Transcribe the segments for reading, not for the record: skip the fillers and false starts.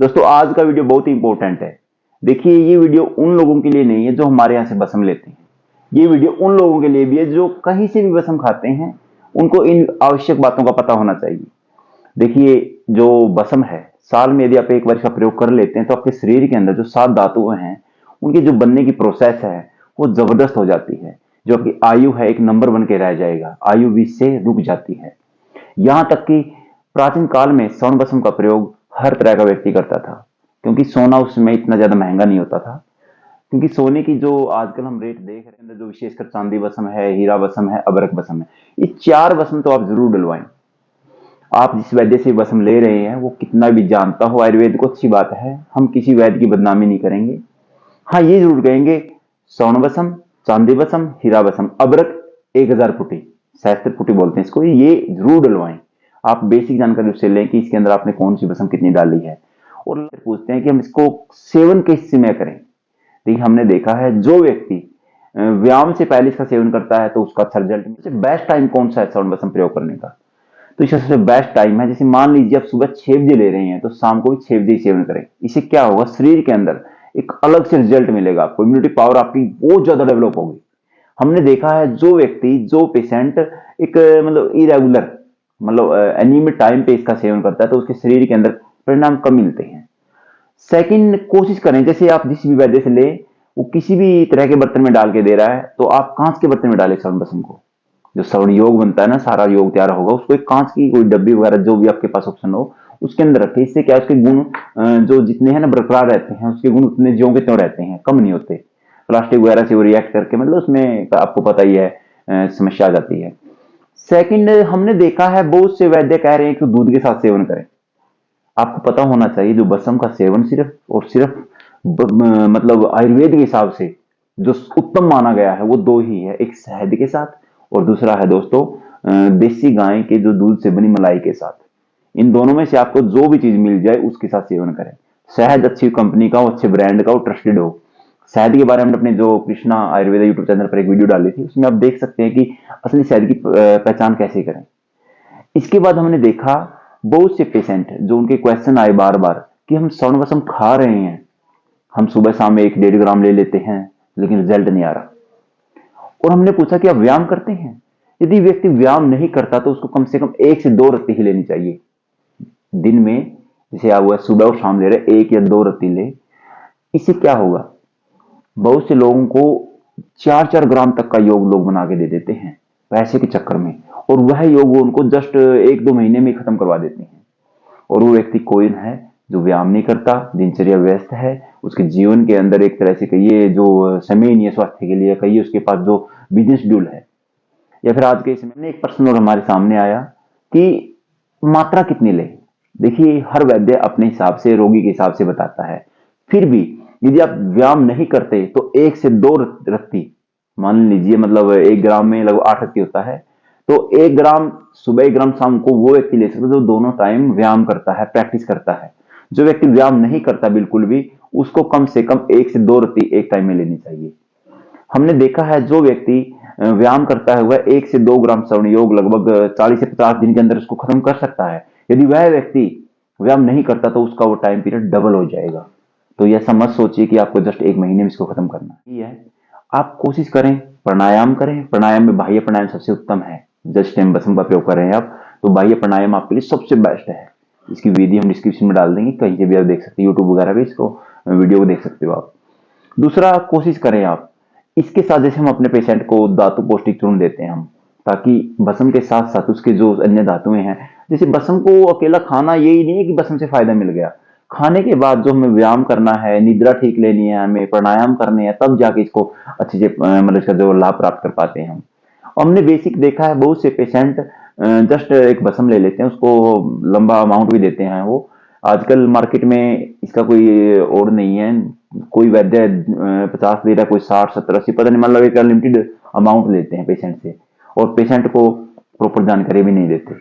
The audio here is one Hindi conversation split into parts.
दोस्तों आज का वीडियो बहुत ही इंपॉर्टेंट है। देखिए ये वीडियो उन लोगों के लिए नहीं है जो हमारे यहाँ से बसम लेते हैं। ये वीडियो उन लोगों के लिए भी है जो कहीं से भी बसम खाते हैं। उनको इन आवश्यक बातों का पता होना चाहिए। देखिए जो बसम है, साल में यदि आप एक बार इसका प्रयोग कर लेते हैं तो आपके शरीर के अंदर जो 7 धातु हैं उनकी जो बनने की प्रोसेस है वो जबरदस्त हो जाती है। जो आपकी आयु है एक नंबर बन के रह जाएगा, आयु 20 से रुक जाती है। यहां तक कि प्राचीन काल में स्वर्ण बसम का प्रयोग हर तरह का व्यक्ति करता था, क्योंकि सोना उसमें इतना ज्यादा महंगा नहीं होता था। क्योंकि सोने की जो आजकल हम रेट देख रहे हैं, जो विशेषकर चांदी बसम है, हीरा बसम है, अबरक बसम है, ये 4 बसम तो आप जरूर डलवाएं। आप जिस वैद्य से बसम ले रहे हैं वो कितना भी जानता हो आयुर्वेद को, अच्छी बात है, हम किसी वैद्य की बदनामी नहीं करेंगे। हाँ ये जरूर कहेंगे स्वर्ण बसम, चांदी बसम, हीरा बसम, अबरक 1000 फुटी, सहस्त्र फुटी बोलते हैं इसको, ये जरूर डलवाएं। आप बेसिक जानकारी उससे लें कि इसके अंदर आपने कौन सी बसम कितनी डाली है। और पूछते हैं कि हम इसको सेवन किस समय करें। देखिए हमने देखा है जो व्यक्ति व्यायाम से पहले इसका सेवन करता है तो उसका अच्छा रिजल्ट। बेस्ट टाइम कौन सा है स्वर्ण बसम प्रयोग करने का? तो इसका सबसे बेस्ट टाइम है, जैसे मान लीजिए आप सुबह 6 बजे ले रहे हैं तो शाम को भी 6 बजे ही सेवन करें। इससे क्या होगा, शरीर के अंदर एक अलग से रिजल्ट मिलेगा आपको, इम्यूनिटी पावर आपकी बहुत ज्यादा डेवलप होगी। हमने देखा है जो व्यक्ति, जो पेशेंट एक मतलब इरेगुलर, मतलब अनियमित टाइम पे इसका सेवन करता है तो उसके शरीर के अंदर परिणाम कम मिलते हैं। सेकंड, कोशिश करें जैसे आप जिस भी वैद्य से ले, वो किसी भी तरह के बर्तन में डाल के दे रहा है तो आप कांच के बर्तन में डालें स्वर्ण बसम को। जो श्रवण योग बनता है ना, सारा योग तैयार होगा, उसको एक कांच की कोई डब्बी वगैरह जो भी आपके पास ऑप्शन हो उसके अंदर रखें। इससे क्या उसके गुण जो जितने हैं ना बरकरार रहते हैं, उसके गुण उतने ज्यों के त्यों रहते हैं, कम नहीं होते। प्लास्टिक वगैरह से वो रिएक्ट करके मतलब उसमें आपको पता ही है समस्या आ जाती है। सेकंड, हमने देखा है बहुत से वैद्य कह रहे हैं कि दूध के साथ सेवन करें। आपको पता होना चाहिए जो बसम का सेवन सिर्फ और सिर्फ मतलब आयुर्वेद के हिसाब से जो उत्तम माना गया है वो दो ही है, एक शहद के साथ और दूसरा है दोस्तों देसी गाय के जो दूध से बनी मलाई के साथ। इन दोनों में से आपको जो भी चीज मिल जाए उसके साथ सेवन करें। शहद अच्छी कंपनी का हो, अच्छे ब्रांड का हो, ट्रस्टेड हो। शहद के बारे में अपने जो कृष्णा आयुर्वेद यूट्यूब चैनल पर एक वीडियो डाली थी, उसमें आप देख सकते हैं कि असली शहद की पहचान कैसे करें। इसके बाद हमने देखा बहुत से पेशेंट जो उनके क्वेश्चन आए बार बार कि हम स्वर्ण बसम खा रहे हैं, हम सुबह शाम 1-1.5 ग्राम ले लेते हैं लेकिन रिजल्ट नहीं आ रहा। और हमने पूछा कि आप व्यायाम करते हैं? यदि व्यक्ति व्यायाम नहीं करता तो उसको कम से कम 1 से 2 रत्ती ही लेनी चाहिए दिन में। जैसे आप हुआ सुबह और शाम ले रहे, 1 या 2 रत्ती ले। इससे क्या होगा, बहुत से लोगों को 4-4 ग्राम तक का योग लोग बना के दे देते हैं पैसे के चक्कर में, और वह योग वो उनको जस्ट 1-2 महीने में खत्म करवा देते हैं। और वो व्यक्ति कोई है जो व्यायाम नहीं करता, दिनचर्या व्यस्त है, उसके जीवन के अंदर एक तरह से कहिए जो समय नहीं है स्वास्थ्य के लिए, कहिए उसके पास जो बिजनेस शेड्यूल है, या फिर आज के समय में एक प्रश्न और हमारे सामने आया कि मात्रा कितनी ले। देखिए हर वैद्य अपने हिसाब से, रोगी के हिसाब से बताता है। फिर भी यदि आप व्यायाम नहीं करते तो 1 से 2 रत्ती, मान लीजिए मतलब 1 ग्राम में लगभग 8 रत्ती होता है, तो 1 ग्राम सुबह, 1 ग्राम शाम को वो व्यक्ति ले सकता है जो दोनों टाइम व्यायाम करता है, प्रैक्टिस करता है। जो व्यक्ति व्यायाम नहीं करता बिल्कुल भी, उसको कम से कम 1 से 2 रत्ती एक टाइम में लेनी चाहिए। हमने देखा है जो व्यक्ति व्यायाम करता है वह 1 से 2 ग्राम श्रवण योग लगभग 40 से 50 दिन के अंदर उसको खत्म कर सकता है। यदि वह व्यक्ति व्यायाम नहीं करता तो उसका वो टाइम पीरियड डबल हो जाएगा। तो ऐसा मत सोचिए कि आपको जस्ट 1 महीने में इसको खत्म करना ही है। आप कोशिश करें, प्राणायाम करें। प्राणायाम में बाह्य प्राणायाम सबसे उत्तम है। जस्ट टाइम बसम का प्रयोग कर रहे हैं आप तो बाह्य प्राणायाम आपके लिए सबसे बेस्ट है। इसकी विधि हम डिस्क्रिप्शन में डाल देंगे, कहीं से भी आप देख सकते हैं, यूट्यूब वगैरह भी इसको वीडियो को देख सकते हो आप। दूसरा, कोशिश करें आप इसके साथ, जैसे हम अपने पेशेंट को धातु पौष्टिक चूर्ण देते हैं हम, ताकि बसम के साथ साथ उसके जो अन्य धातुएं हैं, जैसे बसम को अकेला खाना यही नहीं है कि बसम से फायदा मिल गया। खाने के बाद जो हमें व्यायाम करना है, निद्रा ठीक लेनी है, हमें प्राणायाम करने हैं, तब जाके इसको अच्छे से मतलब इसका जो लाभ प्राप्त कर पाते हैं हम। और हमने बेसिक देखा है बहुत से पेशेंट जस्ट एक बसम ले लेते हैं, उसको लंबा अमाउंट भी देते हैं वो। आजकल मार्केट में इसका कोई और नहीं है, कोई वैद्य 50 दे रहा है, कोई 60-70-80, पता नहीं, मतलब एक अनलिमिटेड अमाउंट लेते हैं पेशेंट से, और पेशेंट को प्रॉपर जानकारी भी नहीं देते।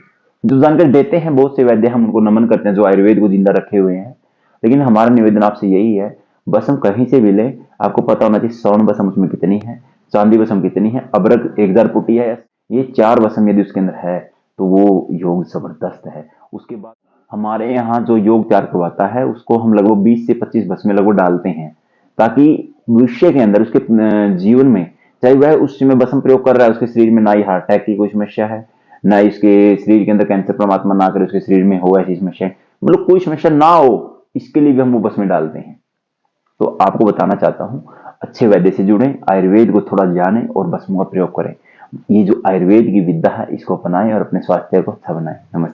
जो जानकारी देते हैं बहुत से वैद्य, हम उनको नमन करते हैं जो आयुर्वेद को जिंदा रखे हुए हैं। लेकिन हमारा निवेदन आपसे यही है, बसम कहीं से भी ले, आपको पता होना चाहिए स्वर्ण बसम उसमें कितनी है, चांदी बसम कितनी है, अबरक 1000 पुटी है, ये 4 बसम यदि उसके अंदर है तो वो योग जबरदस्त है। उसके बाद हमारे यहाँ जो योग तैयार करवाता है उसको हम लगभग 20 से 25 भस्में लगभग डालते हैं, ताकि भविष्य के अंदर उसके जीवन में, चाहे वह उस समय भस्म प्रयोग कर रहा है, उसके शरीर में ना ही हार्ट अटैक की कोई समस्या है, ना ही उसके शरीर के अंदर कैंसर परमात्मा ना करे उसके शरीर में हो ऐसी समस्या, मतलब कोई समस्या ना हो, इसके लिए भी हम वो भस्में डालते हैं। तो आपको बताना चाहता हूं, अच्छे वैद्य से जुड़ें, आयुर्वेद को थोड़ा जानें और भस्मों का प्रयोग करें। ये जो आयुर्वेद की विद्या है इसको अपनाएं और अपने स्वास्थ्य को अच्छा बनाएं। नमस्ते।